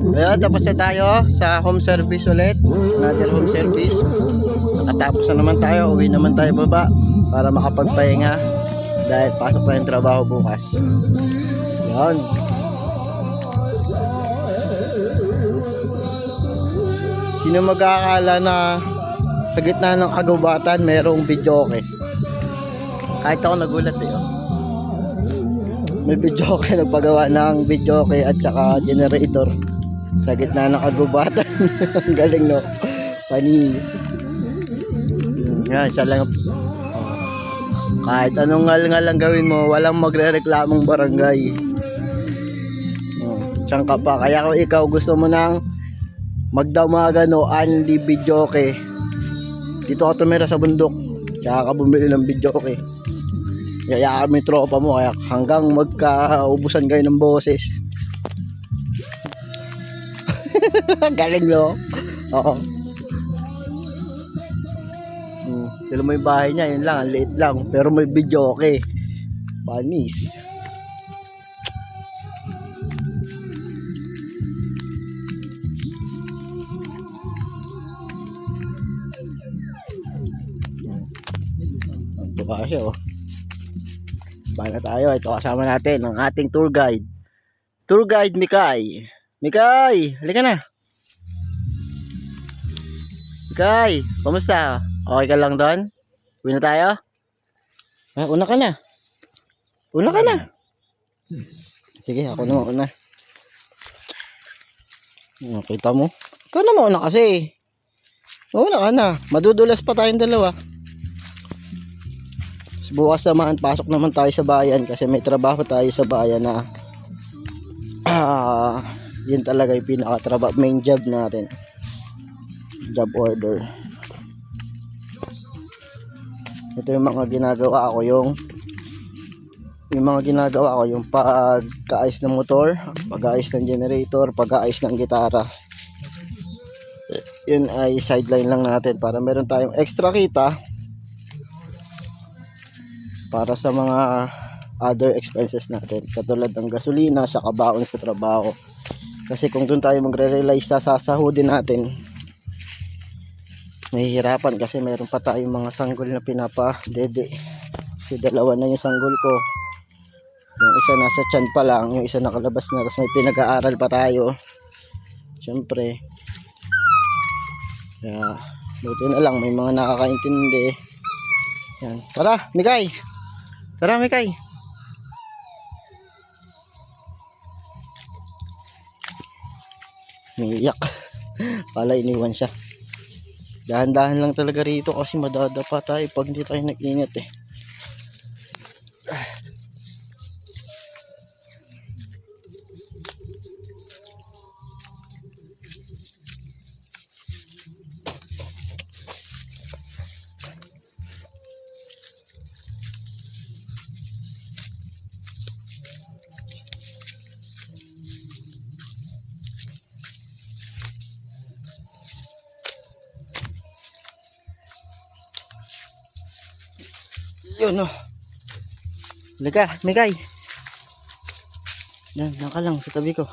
Ayan, tapos na tayo sa home service ulit. Another home service. Nakatapos na naman tayo. Uwi naman tayo baba para makapagpahinga dahil pasok pa yung trabaho bukas. Ayan. Sino mag-aakala na sa gitna ng kagubatan mayroong videoke? Kahit ako nagulat eh. Oh. May videoke, nagpagawa ng videoke at saka generator sa gitna ng kagubatan. Ang galing, no? Panis. Yan, siya lang. Kahit anong ngal-ngal lang gawin mo, walang magre-reklamong barangay. Diyan ka pa. Kaya kung ikaw gusto mo nang magdamagan o anli videoke, dito ka tumira sa bundok, kaya ka bumili ng videoke. Kaya kami tropa mo, kaya hanggang magkaubusan kayo ng boses. Galing, no? Oo. Tila mo yung bahay niya, yun lang, ang liit lang, pero may videoke. Panis. Ito kasi, oh. Bala tayo. Ito kasama natin ang ating tour guide. Tour guide Mikay. Mikay, halika na. Mikay, kumusta? Okay ka lang doon? Uwi na tayo? Una ka na. Una ka na. Sige, ako na mauna. Kita mo? Ikaw na mauna kasi. Una ka na. Madudulas pa tayong dalawa. Bukas naman, pasok naman tayo sa bayan kasi may trabaho tayo sa bayan na yun talaga yung pinakatrabaho, main job natin, job order. Ito yung mga ginagawa ko, yung mga ginagawa ko, yung pagkaayos ng motor, pag-aayos ng generator, pag-aayos ng gitara. Yun ay sideline lang natin para meron tayong extra kita para sa mga other expenses natin, katulad ng gasolina sa kabaon sa trabaho. Kasi kung doon tayo magre-rely sa sasahudin natin, mahihirapan kasi meron pa tayong mga sanggol na pinapa-dede. Kasi dalawa na yung sanggol ko, yung isa nasa tiyan pa lang, yung isa nakalabas na, tapos may pinag-aaral pa tayo. Siyempre kaya buti na lang may mga nakakaintindi. Yan. Tara Mikay, tara Mikay. Umiiyak. Pala iniwan siya. Dahan-dahan lang talaga rito kasi madadapa tayo pag hindi tayo nag-ingat eh. Yun, oh. Halika, Mikay. Yan, naka lang sa tabi ko.